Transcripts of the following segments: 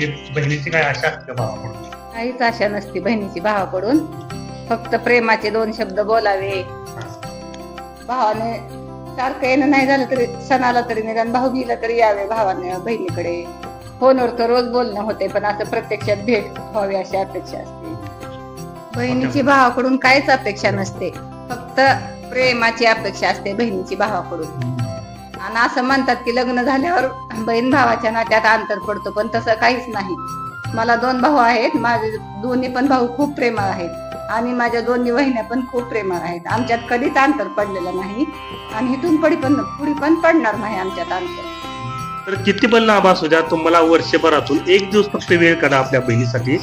म्हणजे बहिणीची काय आशा असते भावाकडून? काहीच आशा नसते बहिणीची भावाकडून. फक्त प्रेमाचे 2 शब्द बोलावे. भावाने सारखं येणं नाही झालं तरी सणाला तरी निदान भाऊबीला तरी यावे भावाने बहिणीकडे. फोनवर तर रोज बोलणं होते, पण असं प्रत्यक्षात भेट व्हावी अशी अपेक्षा असते. बहिणीची भावाकडून काहीच अपेक्षा नसते, फक्त प्रेमाची अपेक्षा असते बहिणीची भावाकडून. आणि असं म्हणतात की लग्न झाल्यावर बहीण भावाच्या नात्यात अंतर पडतो, पण तसं काहीच नाही. मला 2 भाऊ आहेत. माझे दोन्ही पण भाऊ खूप प्रेमळ आहेत आणि माझ्या दोन्ही बहिण्या पण खूप प्रेमळ आहेत. आमच्यात कधीच अंतर पडलेलं नाही आणि इथून पुढे पण पडणार नाही आमच्यात अंतर. तर किती पण लांब असू द्या, तुम्हाला वर्षभरातून एक दिवस फक्त वेळ काढा आपल्या बहिणीसाठी.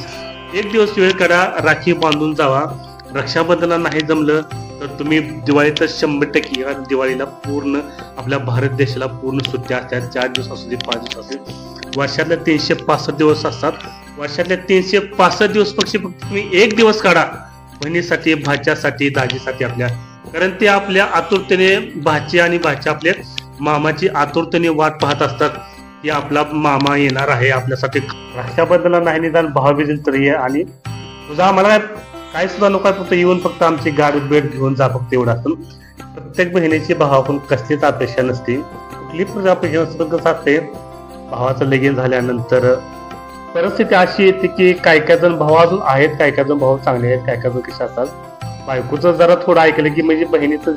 एक दिवस वेळ काढा, राखी बांधून जावा. रक्षाबंधनाला नाही जमलं तर तुम्ही दिवाळीत 100%, कारण दिवाळीला पूर्ण आपल्या भारत देशाला पूर्ण सुट्ट्या असतात. 4 दिवस असू दे, 5 दिवस असू दे, वर्षातले 365 दिवस असतात. वर्षातले 365 दिवस फक्त तुम्ही एक दिवस काढा बहिणीसाठी, भाच्यासाठी, दाजीसाठी आपल्या. कारण ते आपल्या आतुरतेने भाची आणि भाच्या आपल्या मामाची आतुरतेने वाट पाहत असतात की आपला मामा येणार आहे आपल्यासाठी. रक्षाबंधनाला नाही निदान भाऊबीजेला तरी ये, आणि तुझा आम्हाला काय सुद्धा नको, फक्त येऊन फक्त आमची गाडी भेट घेऊन जा, फक्त एवढं असतं. प्रत्येक बहिणीची भावाकडून कसलीच अपेक्षा नसते, कुठली अपेक्षा नसते. कसं असते, भावाचं लगीन झाल्यानंतर परिस्थिती अशी येते की काय जण भाऊ अजून आहेत, काय जण भाऊ चांगले आहेत, काय जण कसे असतात. बायकोचं जरा थोडं ऐकलं की म्हणजे बहिणीचं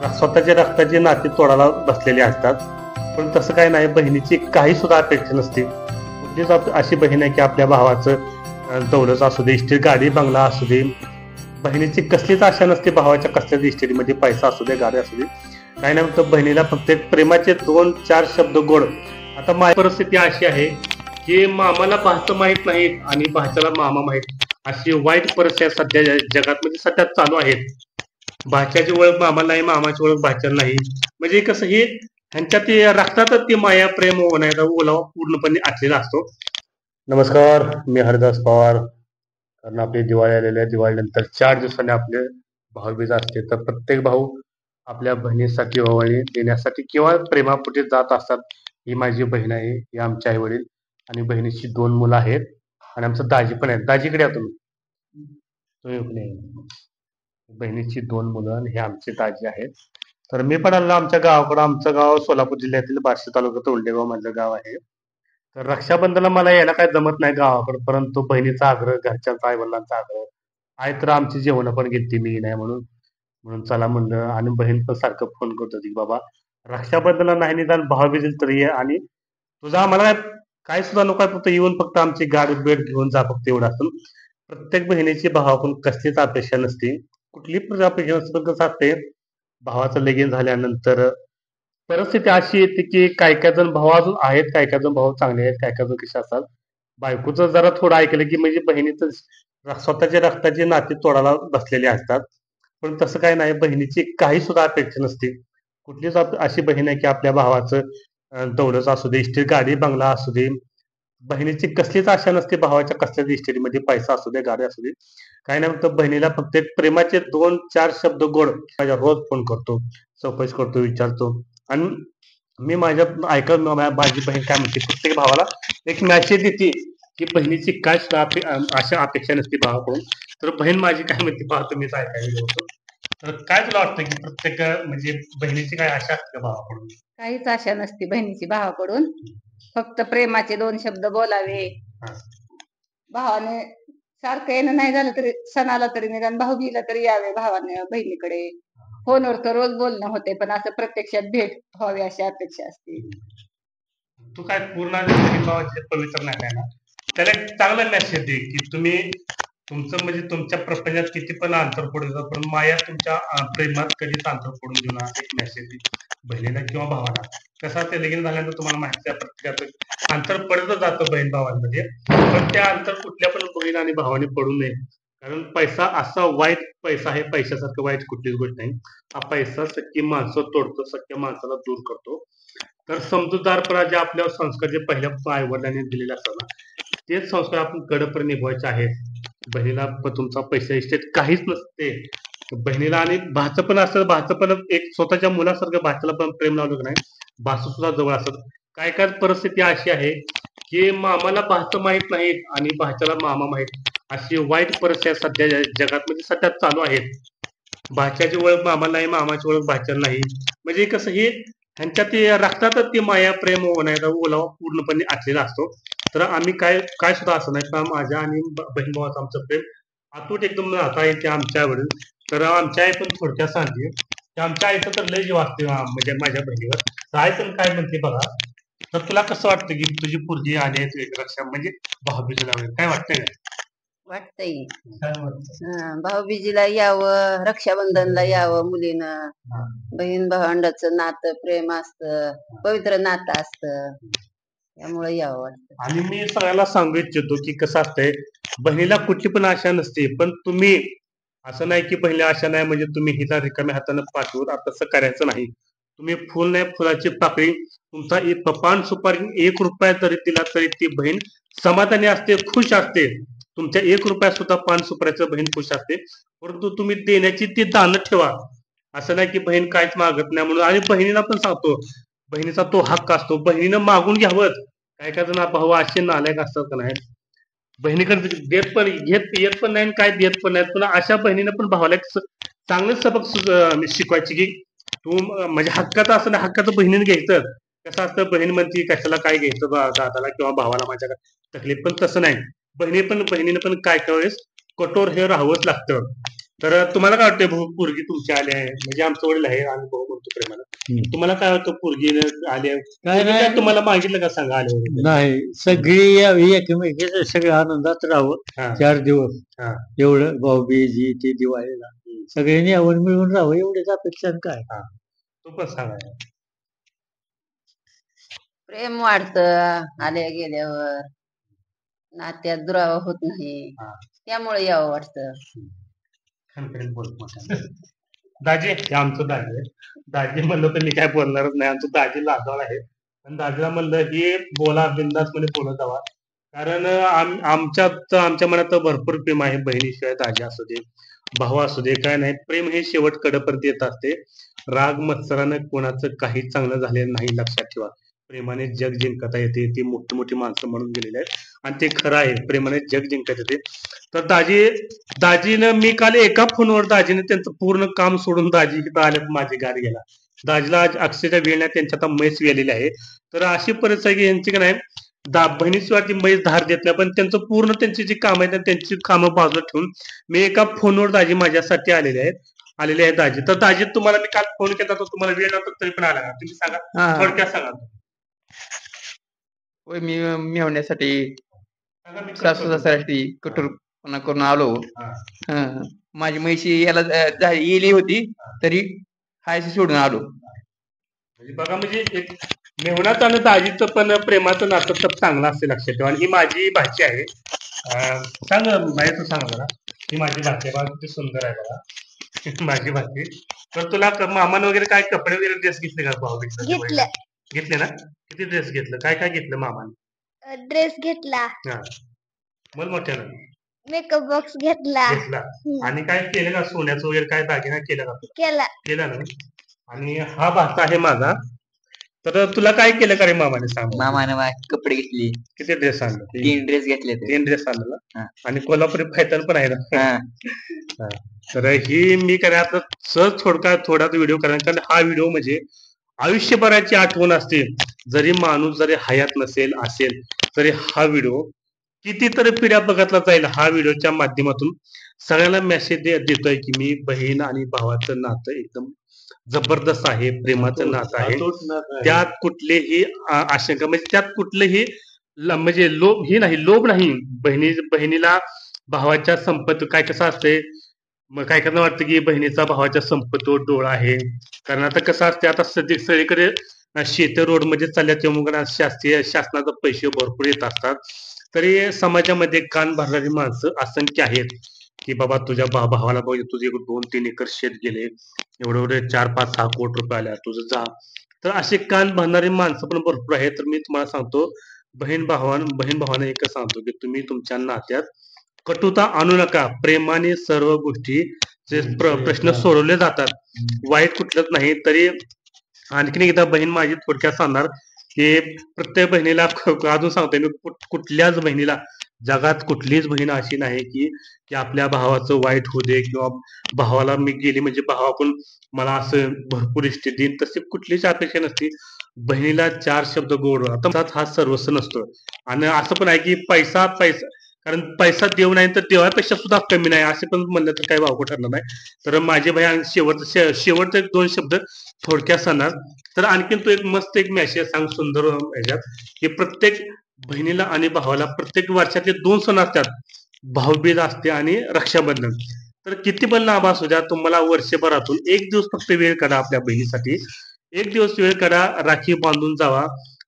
स्वतःच्या रक्ताची नाती तोडायला बसलेली असतात. पण तसं काय नाही, बहिणीची काही सुद्धा अपेक्षा नसते. कुठलीच अशी बहीण आहे की आपल्या भावाचं दौलत असू दे, इस्टेट, गाडी, बंगला असू दे, बहिणीची कसलीच आशा नसते भावाच्या कसल्याच इस्टेटीमध्ये. पैसा असू दे, गाडी असू दे, काही नाही, फक्त बहिणीला फक्त प्रेमाचे 2-4 शब्द गोड. आता माझी परिस्थिती अशी आहे की मामाला भाचं माहीत नाहीत आणि भाच्याला मामा माहीत, अशी वाईट परिस्थिती सध्या जगात म्हणजे सध्या चालू आहेत. भाच्याची ओळख मामाला नाही, मामाची ओळख भाच्याला नाही. म्हणजे कसं, हे ह्यांच्या ते रक्तातच ती माया, प्रेम होण्याचा ओलावा पूर्णपणे आटलेला असतो. नमस्कार, मी हरदास पवार. कारण आपली दिवाळी आलेली आहे. दिवाळीनंतर 4 दिवसांनी आपले भाऊबीज असते. तर प्रत्येक भाऊ आपल्या बहिणीसाठी ओवाळणी देण्यासाठी किंवा प्रेमापोटी जात असतात. ही माझी बहीण आहे, ही आमचे आई वडील, आणि बहिणीची 2 मुलं आहेत, आणि आमचं दाजी पण आहे. दाजीकडे या तुम्ही. बहिणीची 2 मुलं आणि हे आमचे दाजी आहेत. तर मी पण आलो आमच्या गावाकडं. आमचं गाव सोलापूर जिल्ह्यातील बार्शी तालुक्यात उल्डेगाव माझं गाव आहे. तर रक्षाबंधनाला मला यायला काय जमत नाही गावाकडं, परंतु बहिणीचा आग्रह, घरच्यांचा, आई वडिलांचा आग्रह आहे, तर आमची जेवण पण घेतली मी नाही म्हणून म्हणून चला म्हणलं. आणि बहीण पण सारखं फोन करत होती की बाबा रक्षाबंधनाला नाही निदान भाऊबीजेला तरी ये, आणि तुझा आम्हाला काय सुद्धा नको, फक्त येऊन फक्त आमची गाडी भेट घेऊन जा, फक्त एवढं असतं. प्रत्येक बहिणीची भावाकडून कसलीच अपेक्षा नसते, कुठली अपेक्षा नसते. कसं असते, भावाचं लगीन झाल्यानंतर परिस्थिती अशी येते की काय जण भाऊ अजून आहेत, काय जण भाऊ चांगले आहेत, काय जण कसे असतात. बायकोचं जरा थोडं ऐकलं की म्हणजे बहिणीचं स्वतःच्या रक्ताची नाती तोडायला बसलेली असतात. पण तसं काय नाही, बहिणीची काही सुद्धा अपेक्षा नसते. कुठलीच अशी बहीण आहे की आपल्या भावाचं दौलत असू दे, इस्टेट, गाडी, बंगला असू दे, बहिणीची कसलीच आशा नसते भावाच्या कसल्याच इस्टेटीमध्ये. पैसा असू दे, गाडी असू दे, काही नाही, फक्त बहिणीला फक्त प्रेमाचे 2-4 शब्द गोड. माझ्या रोज फोन करतो, चौकशी करतो, विचारतो. आणि मी माझ्या ऐकत माझी बहीण काय म्हणते, प्रत्येक भावाला एक मॅसेज देते की बहिणीची काय अशा अपेक्षा नसते भावाकडून. तर बहीण माझी काय म्हणते पहा, तुम्हीच ऐकायला होतो. तर काय तुला वाटतं की प्रत्येक म्हणजे बहिणीची काय आशा असते भावाकडून? काहीच आशा नसते बहिणीची भावाकडून. फक्त प्रेमाचे 2 शब्द बोलावे. भावाने सारखं येणं नाही झालं तरी सणाला तरी निदान भाऊबीला तरी यावे भावाने बहिणीकडे. फोनवर तर रोज बोलणं होते, पण असं प्रत्यक्षात भेट व्हावी अशी अपेक्षा असते. तू काय पूर्ण बहीण भावाचे पवित्र नाही आहे ना, त्याला एक चांगला मेसेज दे की तुम्ही तुमचं म्हणजे तुमच्या प्रपंचात किती पण अंतर पडू द्या, पण माया तुमच्या प्रेमात कधीच अंतर पडून देऊ नका. एक मेसेज दे बहिणीला किंवा भावाला. कसं ते लगीन झाल्यानंतर तुम्हाला माहिती आहे प्रत्येकाचं अंतर पडतच जातं बहीण भावांमध्ये, पण त्या अंतर कुठल्या पण बहीण आणि भावाने पडू नये. कारण पैसा असा वाईट पैसा आहे, पैशासारखं वाईट कुठलीच गोष्ट नाही. हा पैसा सख्खी माणसं तोडतो, सख्या माणसाला दूर करतो. तर समजूतदारपणा जे आपल्या संस्कार जे पहिल्या आई वडिलांनी दिलेले असतात ना, तेच संस्कार आपण कडपर्यंत निभवायचे आहेत. बहिणीला तुमचा पैसा इस्टेट काहीच नसते. बहिणीला आणि भाचं पण असतं, भाचं पण एक स्वतःच्या मुलासारखं भाच्याला पण प्रेम लावलं नाही, भाचं सुद्धा जवळ असत. काय काय परिस्थिती अशी आहे की मामाला भाचं माहित नाही आणि भाच्याला मामा माहित, अशी वाईट परिस्थिती सध्या जगात म्हणजे सध्या चालू आहेत. भाच्याची ओळख मामाला नाही, मामाची ओळख भाच्याला नाही. म्हणजे कसं हे ह्यांच्या ते रक्तातच ते माया प्रेम होण्याचा ओलावा पूर्णपणे आटलेला असतो. तर आम्ही काय काय सुद्धा असं नाही का माझ्या आणि बहीण भावाचं आमचं प्रेम अतूट एकदम राहता येते आमच्या वडील. तर आमच्या आई पण थोडक्यात सांगते की आमच्या आईचं तर लय जीव असते म्हणजे माझ्या बहिणीवर. तर आई पण काय म्हणते बघा. तर तुला कसं वाटतं की तुझी पोरगी आली आहे तुझ्या रक्षा म्हणजे भाऊबीजेला वगैरे काय वाटतंय का? वाटतंय काय वाटतं? भाऊबीजीला यावं, रक्षाबंधनला यावं मुलीनं. हा. बहीण भावंडाचं नातं प्रेम असतं, पवित्र नातं असतं, त्यामुळे यावं वाटतं. आणि मी सगळ्याला सांगू इच्छितो की कसं असतंय, बहिणीला कुठली पण आशा नसते, पण तुम्ही असं नाही की बहिणीला आशा नाही म्हणजे तुम्ही हिला रिकाम्या हाताने पाठवून आता तसं करायचं नाही. तुम्ही फुल नाही फुलाची पाकळी तुमचा पान सुपारी 1 रुपया जरी दिला तरी ती बहीण समाधानी असते, खुश असते. तुमच्या 1 रुपया सुद्धा पान सुपारीचं बहीण खुश असते. परंतु तुम्ही देण्याची ती दान ठेवा. असं नाही की बहीण काहीच मागत नाही म्हणून. आणि बहिणीला पण सांगतो, बहिणीचा तो हक्क असतो, बहिणीनं मागून घ्यावं. काय काय जण भाऊ असे नालायक असतात का नाही, बहिणीकडे देत पण येत पण नाही आणि काय देत पण नाही. पण अशा बहिणीनं पण भावाला एक चांगलं सबक शिकवायची की तू म्हणजे हक्काचं असं नाही, हक्काचं बहिणीने घ्यायचं. कसं असतं बहीण म्हणती कशाला काय घ्यायचं दादाला किंवा भावाला माझ्या तकलीफ, पण तसं नाही. बहिणीनं पण काय काय वेळेस कठोर हे राहावंच लागतं. तर तुम्हाला काय वाटतं भाऊ पोरगी तुमची आली आहे म्हणजे आमचं वडील आहे आणि भाऊ म्हणतो प्रेमाला, तुम्हाला काय वाटतं पोरगी आली आहे काय पोरगी नाही. काय तुम्हाला मागितलं का सांगा आले वगैरे? नाही, सगळी यावी एकमेकीच्या सगळ्या आनंदात राहावं. हा. 4 दिवस हा. एवढं भाऊबीजी ते दिवाळीला सगळ्यांनी आवड मिळून राहावं एवढीच अपेक्षा आणि काय. तू पण सांगा. प्रेम वाढतं आल्या गेल्यावर, नात्यात दुरावा होत नाही, हा. त्यामुळे यावं वाटतं. खणखणीत बोल मोठ्यानं. दाजी हे आमचं दाजी आहे. दाजी म्हणलं तर मी काय बोलणारच नाही, आमचं दाजी लाजवाळ आहे. पण दाजीला म्हणलं की बोला बिंदास मध्ये बोलत जावा. कारण आमच्या मनात भरपूर प्रेम आहे. बहिणीशिवाय दाजी असू दे, भाऊ असू दे, काय नाही, प्रेम हे शेवट कडपर्यंत येत असते. राग मत्सरानं कोणाचं काही चांगलं झालेलं नाही, लक्षात ठेवा. प्रेमाने जग जिंकता येते, ती मोठी मोठी माणसं म्हणून गेलेली आहेत आणि ते खरं आहे, प्रेमाने जग जिंकता येते. तर दाजीनं मी काल एका फोनवर दाजीने त्यांचं पूर्ण काम सोडून दाजी इथं आल्यात माझी गाडी गेला. दाजीला आज अक्षरशः वेळ नाही, त्यांच्या आता म्हैस वेलेली आहे. तर अशी परिस्थिती आहे की यांची का नाही बहिणीशिवाय ती म्हैस धार देत नाही, पण त्यांचं पूर्ण त्यांची जी कामं आहेत त्यांची कामं बाजूला ठेवून मी एका फोनवर दाजी माझ्यासाठी आलेले आहे दाजी. तर दाजी तुम्हाला मी काल फोन केला तर तुम्हाला वेळ नव्हता तरी पण आला का तुम्ही सांगा, थोडक्यात सांगा. होय, मी मिळवण्यासाठी सांगा, मी सासू करतो. सासऱ्यासाठी कठोरपणा करून आलो. हा. हं. माझी म्हैशी याला येली होती तरी हायशी सोडून आलो. म्हणजे बघा म्हणजे एक मेहुणाचं आणि दाजीचं पण प्रेमाचं नातं तर चांगलं असते, लक्षात ठेवा. आणि ही माझी भाची आहे. सांग बाई तू सांग बघा, ही माझी भाची आहे बघा, किती सुंदर आहे बघा. माझी भाची. तर तुला मामानं वगैरे काय कपडे वगैरे ड्रेस घेतले का भाऊ घेतले ना? किती ड्रेस घेतलं, काय काय घेतलं मामाने? ड्रेस घेतला, हा, मग मोठ्यानं मेकअप बॉक्स घेतला, घेतला. आणि काय केलं का सोन्याचं वगैरे काय दागिना केलं का? केला ना. आणि हा भाचा आहे माझा. तर तुला काय केलं का रे मामाने सांग. मामाने कपडे घेतले, किती ड्रेस आणलं? 3 ड्रेस घेतले. 3 ड्रेस आणलं हा. ना. आणि कोल्हापुरी पैठण पण आहे ना. हा. तर ही मी करा आता सहज थोडा व्हिडिओ करा, कारण हा व्हिडिओ म्हणजे आयुष्यभराची आठवण असते. जरी माणूस जरी हयात नसेल असेल तरी हा व्हिडिओ कितीतरी पिढ्या बघितला जाईल. हा व्हिडिओच्या माध्यमातून सगळ्यांना मेसेज देतोय की मी बहीण आणि भावाचं नातं एकदम जबरदस्त आहे, प्रेमाचं नातं आहे. त्यात कुठलीही आशंका म्हणजे त्यात कुठलेही म्हणजे लोभ नाही. बहिणीला भावाच्या संपत्ती काय कसं असते, मग काय कसं वाटतं की बहिणीचा भावाच्या संपत्तीवर डोळा आहे. कारण आता कसं असते, आता सगळीकडे शेत रोड मध्ये चालल्या तेव्हा शासनाचे पैसे भरपूर येत असतात. तरी समाजामध्ये कान भरणारी माणसं असंख्य आहेत की बाबा तुझ्या भावाला बघ, तुझे 2-3 एकर शेत गेले, एवढे 4-5-6 कोटी रुपये आल्या, तुझं जा. तर असे कान भरणारी माणसं पण भरपूर आहेत. तर मी तुम्हाला सांगतो, बहीण भावानं एकच सांगतो की तुम्ही तुमच्या नात्यात कटुता आणू नका. प्रेमाने सर्व गोष्टी प्रश्न सोडवले जातात, वाईट कुठलंच नाही. तरी आणखीन एकदा बहीण माझी थोडक्यात सांगणार की प्रत्येक बहिणीला अजून सांगतोय मी कुठल्याच बहिणीला जगात कुठलीच बहीण अशी नाही की की आपल्या भावाचं वाईट होऊ दे किंवा भावाला मी गेली म्हणजे भावाकडून मला असं भरपूर इष्ट देईन तशी कुठलीच अपेक्षा नसती. बहिणीला चार शब्द गोड आता हा सर्वस्व नसतो. आणि असं पण आहे की पैसा पैसा कारण पैसा देव नाही तर देवापेक्षा सुद्धा कमी नाही असे पण म्हणलं तर काही वावगं ठरलं नाही. तर माझे भाई आणि शेवटचे एक दोन शब्द थोडक्यात सांगणार. तर आणखीन तू एक मस्त एक मेसेज सांग सुंदर ह्याच्यात की प्रत्येक बहिणीला आणि भावाला प्रत्येक वर्षातले 2 सण असतात. भाऊबीज असते आणि रक्षाबंधन. तर किती पण लांब असू द्या तुम्हाला वर्षभरातून एक दिवस फक्त वेळ काढा आपल्या बहिणीसाठी. एक दिवस वेळ काढा, राखी बांधून जावा.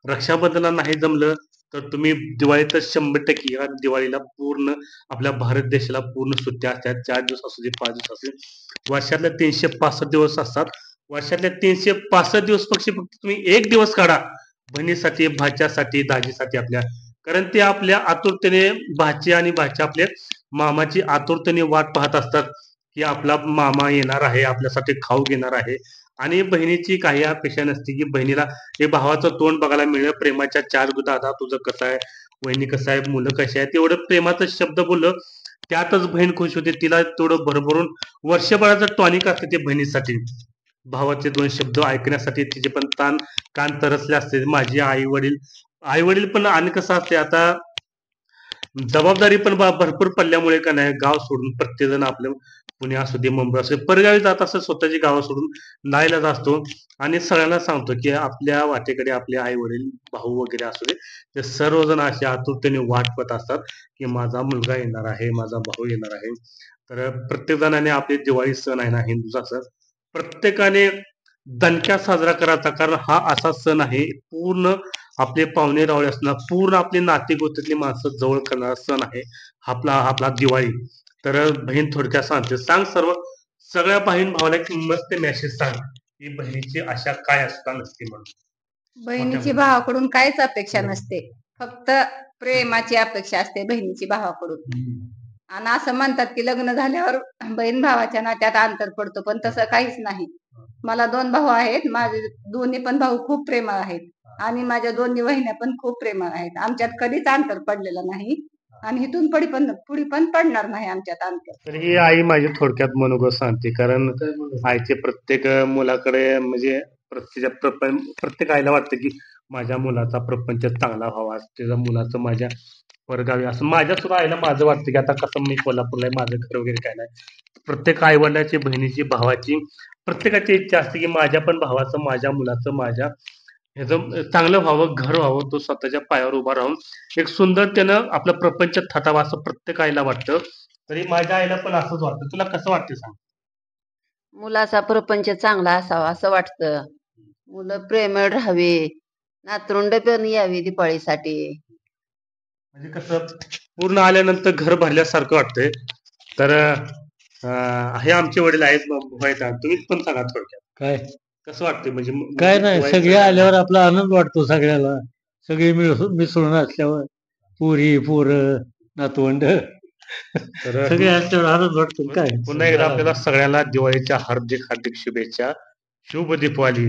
रक्षाबंधनाला नाही जमलं तर तुम्ही दिवाळीत 100% या दिवाळीला पूर्ण आपल्या भारत देशाला पूर्ण सुट्ट्या असतात. 4 दिवस असू दे 5 दिवस असू दे. वर्षातले 365 दिवस असतात. वर्षातले 365 दिवस फक्त तुम्ही एक दिवस काढा बहिणीसाठी, भाच्यासाठी, दाजीसाठी आपल्या. कारण ते आपल्या आतुरतेने भाची आणि भाच्या आपल्या मामाची आतुरतेने वाट पाहत असतात की आपला मामा येणार आहे, आपल्यासाठी खाऊ घेणार आहे. आणि बहिणीची काही अपेक्षा नसते की बहिणीला हे भावाचं तोंड बघायला मिळेल. प्रेमाच्या 4 दादा तुझं कसं आहे, वहिनी कसं आहे, मुलं कशी आहे, तेवढं प्रेमाचं शब्द बोललं त्यातच बहीण खुश होते. तिला तेवढं भरभरून वर्षभराचं टॉनिक असते ते बहिणीसाठी. भावाचे 2 शब्द ऐकण्यासाठी तिचे पण कान तरसले असते. माझी आई वडील पण आणि कसं असते आता जबाबदारी पण भरपूर पडल्यामुळे का नाही गाव सोडून प्रत्येक जण आपलं पुणे असू दे मुंबई असू दे परगावी जात असं स्वतःची गावं सोडून नाईलाज असतो. आणि सगळ्यांना सांगतो की आपल्या वाटेकडे आपले आई वडील भाऊ वगैरे असू दे ते सर्वजण असे आतुरतेने वाट पाहत असतात की माझा मुलगा येणार आहे, माझा भाऊ येणार आहे. तर प्रत्येक जणाने आपले दिवाळी सण आहे ना हिंदूचा सण प्रत्येकाने दणक्यात साजरा करायचा. कारण हा असा सण आहे पूर्ण आपले पाहुणे रावळे असणार पूर्ण आपले नाते गोत्यातली माणसं जवळ करणारा सण आहे आपला आपला दिवाळी. तर बहीण थोडक्यात सांग सगळ्या बहीण भावाला एक मस्त मेसेज सांग की बहिणीची आशा काय असता नसते म्हणून. बहिणीची भावाकडून काहीच अपेक्षा नसते, फक्त प्रेमाची अपेक्षा असते बहिणीची भावाकडून. आणि असं म्हणतात की लग्न झाल्यावर बहीण भावाच्या नात्यात अंतर पडतो, पण तसं काहीच नाही. मला 2 भाऊ आहेत. माझे दोन्ही पण भाऊ खूप प्रेमळ आहेत आणि माझ्या दोन्ही वहिन्या पण खूप प्रेमळ आहेत. आमच्यात कधीच अंतर पडलेलं नाही आणि इथून पुढे पण पडणार नाही आमच्यात अंतर. तर ही आई माझी थोडक्यात मनोगत सांगते. कारण आईचे प्रत्येक मुलाकडे म्हणजे प्रत्येक आईला वाटतं की माझ्या मुलाचा प्रपंच चांगला व्हावा, त्याच्या मुलाचं माझ्या परगावी असं. माझ्या सुद्धा आईला माझं वाटतं की आता कसं मी कोल्हापूरला आहे, माझं घर वगैरे काय नाही. प्रत्येक आई वडिलाची बहिणीची भावाची प्रत्येकाची इच्छा असते की माझ्या पण भावाचं माझ्या मुलाचं माझ्या ह्याचं चांगलं व्हावं, घर व्हावं, तो स्वतःच्या पायावर उभा राहून एक सुंदर त्यानं आपलं प्रपंच थाटावं असं प्रत्येक आईला वाटतं. तरी माझ्या आईला पण असंच वाटतं. तुला कसं वाटतं सांग. मुलाचा प्रपंच चांगला असावा असं वाटतं. मुलं प्रेमळ राहावे, नातरुंड पण यावी दिवाळीसाठी. म्हणजे कसं पूर्ण आल्यानंतर घर भरल्यासारखं वाटतंय. तर हे आमचे वडील आहेत तुम्ही पण सांगा थोडक्यात काय कसं वाटतंय म्हणजे काय नाही, सगळे आल्यावर आपला आनंद वाटतो सगळ्याला. सगळे मिसळून असल्यावर पुरी पोरं नातवंड तर सगळे असल्यावर आनंद वाटतो. काय पुन्हा एकदा आपल्याला सगळ्यांना दिवाळीच्या हार्दिक हार्दिक शुभेच्छा. शुभ दीपावली.